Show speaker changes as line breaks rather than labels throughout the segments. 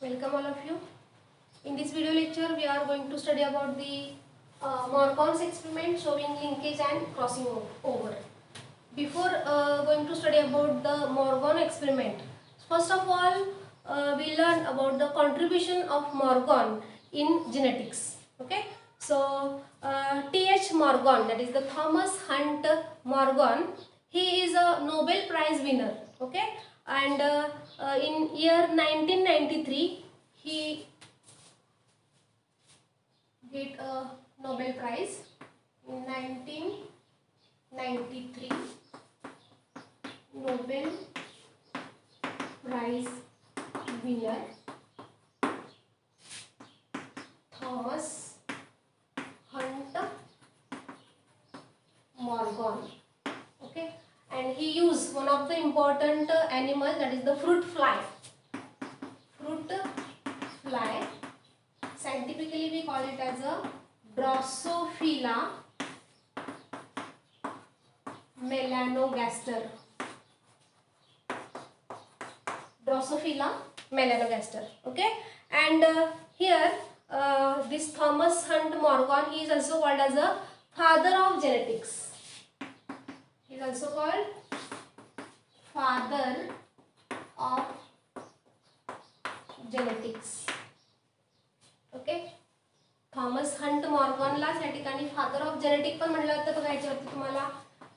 Welcome all of you. In this video lecture, we are going to study about the Morgan's experiment showing linkage and crossing over. Before going to study about the Morgan experiment, first of all, we learn about the contribution of Morgan in genetics. Okay, so T.H. Morgan, that is the Thomas Hunt Morgan, he is a Nobel Prize winner. Okay, and in year 1993, he get a Nobel Prize in 1993. Nobel Prize winner Thomas Hunt Morgan. Okay, and he used one of the important animal, that is the fruit fly. Fruit fly. Scientifically we call it as a Drosophila melanogaster. Drosophila melanogaster. Okay, and here this Thomas Hunt Morgan, he is also called as a father of genetics. He is also called father of genetics. Okay, Thomas Hunt मॉर्गनला या ठिकाणी father of genetic पण म्हटलं जातं. बघा याच्यावरती तुम्हाला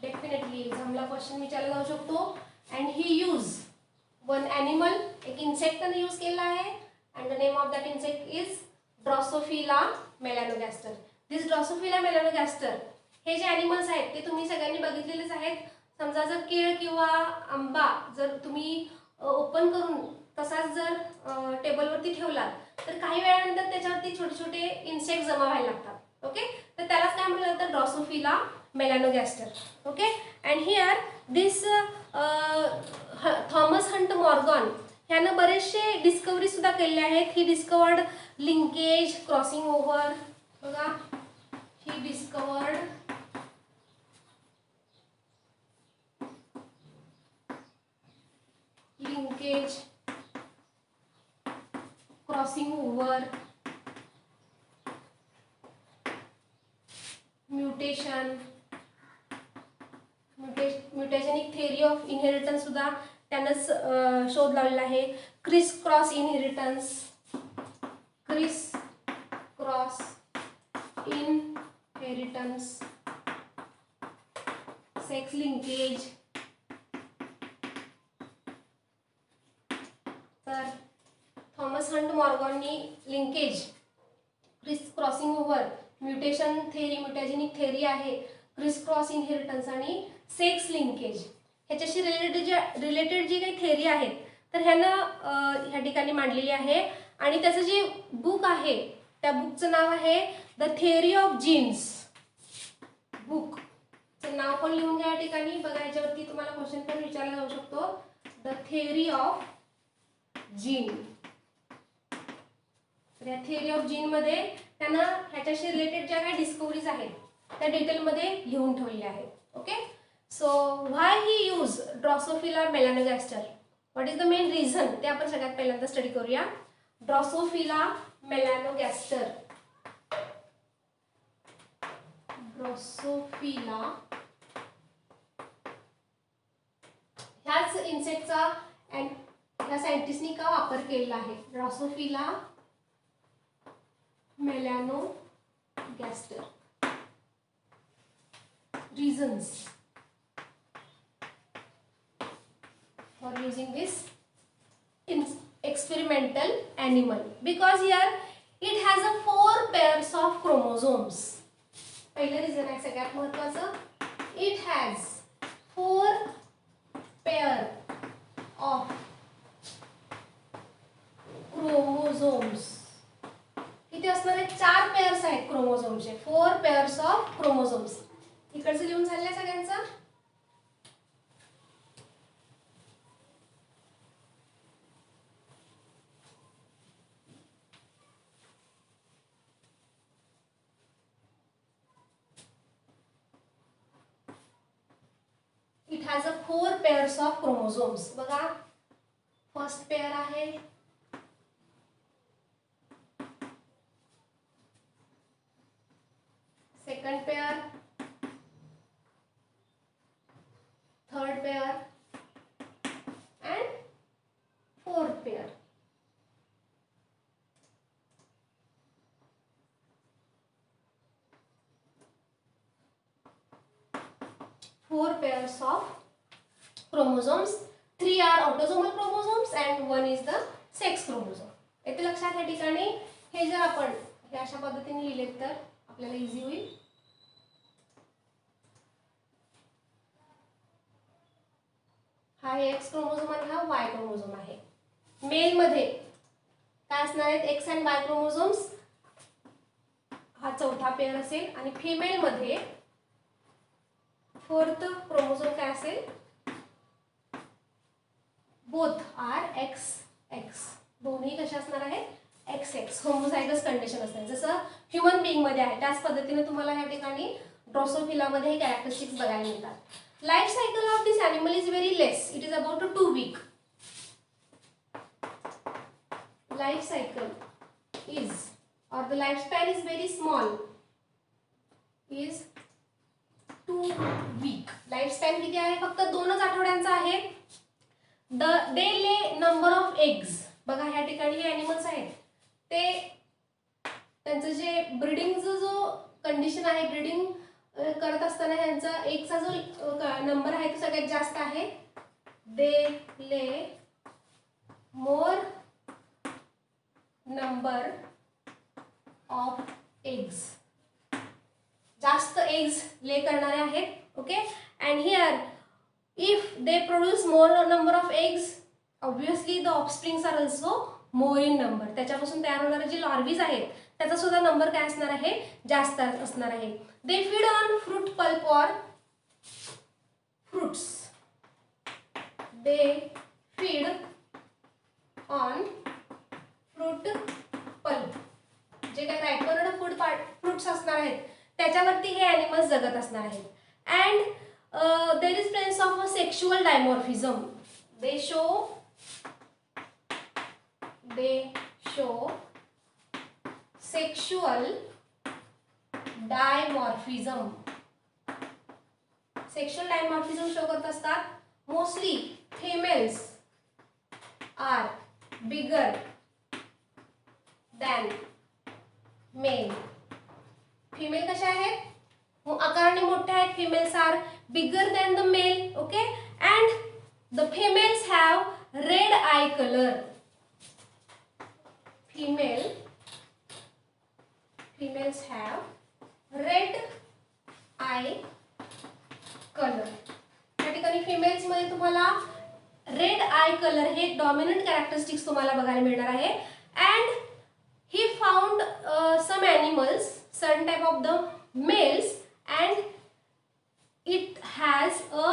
definitely एक्झामला question विचारला जाऊ शकतो. And he use one animal, एक इन्सेक्ट त्याने यूज केला आहे. And the name of that insect is Drosophila melanogaster. This Drosophila melanogaster हे जे ॲनिमल्स आहेत ते तुम्ही सगळ्यांनी बघितलेलेच आहेत. समजा जर केळ किंवा आंबा जर तुम्ही ओपन करून तसाच जर टेबलवरती ठेवला तर काही वेळानंतर त्याच्यावरती छोटे छोटे इन्सेक्ट जमा व्हायला लागतात. ओके, तर त्यालाच काय म्हटलं जातं, drosophila melanogaster. Okay, and here this Thomas Hunt Morgan ह्यानं बरेचसे डिस्कवरी सुद्धा केलेले आहेत. ही डिस्कवर्ड लिंकेज, क्रॉसिंग ओव्हर. बघा, ही discovered linkage, crossing over, mutation, mutagenic theory of inheritance सुद्धा त्यानंच शोध लावलेला आहे. Criss cross inheritance, criss cross inheritance, sex linkage. तर थॉमस हंट मॉर्गननी linkage, criss crossing over, mutation theory, mutagenic theory आहे, क्रिस क्रॉस इनहेरिटन्स आणि सेक्स लिंकेज ह्याच्याशी रिलेटेड जी काही थेअरी आहेत तर ह्यानं ह्या ठिकाणी मांडलेली आहे. आणि त्याचं जे बुक आहे त्या बुकचं नाव आहे द थेअरी ऑफ जीन्स. बुकचं नाव पण लिहून घ्या या ठिकाणी. बघा याच्यावरती तुम्हाला क्वेश्चन पण विचारला जाऊ शकतो. The theory of gene. या थेअरी ऑफ जीन मध्ये त्यांना ह्याच्याशी रिलेटेड ज्या काही डिस्कवरीज आहेत त्या डिटेलमध्ये लिहून ठेवलेल्या आहेत. Okay, so why he use drosophila melanogaster, what is the main reason ते आपण सगळ्यात पहिल्यांदा स्टडी करूया. ड्रॉसोफिला मेलॅनोगॅस्टर, ड्रॉसोफिला ह्याच इन्सेक्टचा ह्या सायंटिस्टनी का वापर केलेला आहे. Drosophila मेलॅनोगॅस्टर. Reasons for using this experimental animal, because here it has a 4 pairs of chromosomes. पहिलं रिझन आहे सगळ्यात महत्त्वाचं, it has 4 pair of chromosomes. किती असणार आहे, 4 पेअर्स आहेत क्रोमोझोमचे. 4 पेअर्स ऑफ क्रोमोझोम्स. इकडचं लिहून झालंय सगळ्यांचं. It has a 4 pairs of chromosomes. बघा, फर्स्ट पेअर आहे 4 pairs of chromosomes. 3 are autosomal chromosomes and 1 is the sex chromosome. येथे लक्षात या ठिकाणी हे जर आपण हे अशा पद्धतीने लिहिले तर आपल्याला इझी होईल. हा एक्स क्रोमोझोम आणि हा वाय क्रोमोझोम आहे. मेल मध्ये काय असणार आहेत एक्स अँड वाय क्रोमोझोम्स, हा चौथा पेअर असेल आणि फिमेल मध्ये फोर्थ क्रोमोझोम काय असेल, बोथ आर एक्स एक्स, दोन्ही कशा असणार आहेत एक्स एक्स, होमोझायगस कंडिशन असणार जसं ह्युमन बीइंग मध्ये आहे त्याच पद्धतीने तुम्हाला या ठिकाणी ड्रोसोफिला मध्ये हे कॅरेक्टरिस्टिक्स बघायला मिळतात. Life cycle of this animal is very less, it is about 2 week. Life cycle is, or the lifespan is very small, is 2 week. लाइफस्पॅन किती आहे, फक्त 2च आठवड्यांचा आहे. दे ले नंबर ऑफ एग्स, बघा ह्या ठिकाणी हे एनिमल्स आहेत ते त्यांचं जे ब्रीडिंगचा जो कंडिशन आहे, ब्रीडिंग करत असताना ह्यांचा एगचा जो नंबर आहे तो सगळ्यात जास्त आहे. They lay more number of eggs, जास्त एग्स ले करणारे आहेत. Okay, and here if they produce more number of eggs obviously the offsprings are also more in number. त्याच्यापासून तयार होणारे जे लार्वीज आहेत त्याचा सुद्धा नंबर काय असणार आहे, जास्त असणार आहे. They feed on fruit pulp or fruits, they feed on fruit pulp, जे काही रायपर्ड फूड फ्रुट्स असणार आहेत त्याच्यावरती हे एनिमल्स जगत असणार आहेत. And there is presence of a sexual dimorphism, they show sexual dimorphism. Sexual dimorphism show करत असतात. Mostly females are bigger than male. Female कशा आहेत, आकाराने मोठ्या आहेत. Females are bigger than the male. Okay, and the females have red eye colour. Females have red eye color. या ठिकाणी females मध्ये तुम्हाला रेड आय कलर हे डॉमिनंट कॅरेक्टरिस्टिक्स तुम्हाला बघायला मिळणार आहे. And he found some animals, certain type of the males, and it has a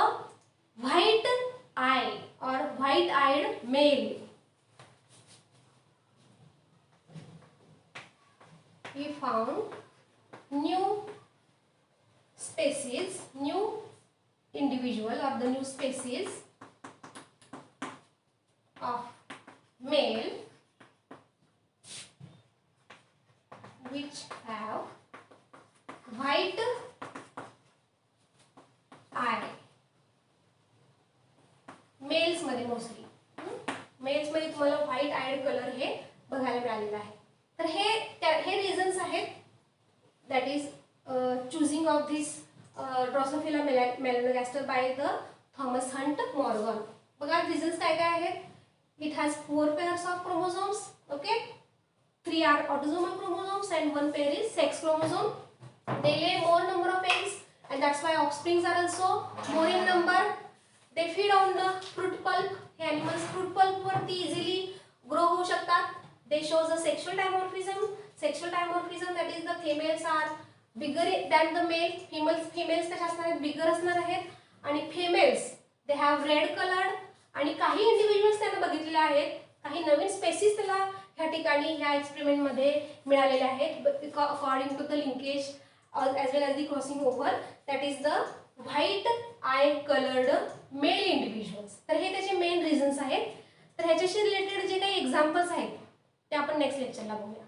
white eye or white-eyed male. He found new species, new individual or the new species of male which have white eye. Males मध्ये mostly males मध्ये तुम्हाला white eyed colour हे बघायला मिळालेला आहे. तर हे reasons आहेत, that is choosing of this drosophila melanogaster by the Thomas Hunt Morgan. बघा रिझन्स काय काय आहेत. It has 4 pairs of chromosomes. Okay, 3 are autosomal chromosomes and 1 pair is sex chromosome. They lay more number of eggs and that's why offsprings are also more in number. They feed on the fruit pulp. हे animals fruit pulp वरती easily grow होऊ शकतात. They shows a sexual dimorphism. Sexual dimorphism, that is the females are bigger than the male. Females कशा असणार आहेत, बिगर असणार आहेत. आणि females they have red colored. आणि काही इंडिव्हिज्युअल्स त्यांना बघितलेले आहेत, काही नवीन स्पेसिस त्याला ह्या ठिकाणी ह्या एक्सपेरिमेंट मध्ये मिळालेले आहेत. According to the linkage as well as the crossing over, that is the white eye colored male individuals. तर हे त्याचे मेन रिझन्स आहेत. तर ह्याच्याशी रिलेटेड जे काही एक्झाम्पल्स आहेत ते आपण नेक्स्ट लेक्चरला बघूया.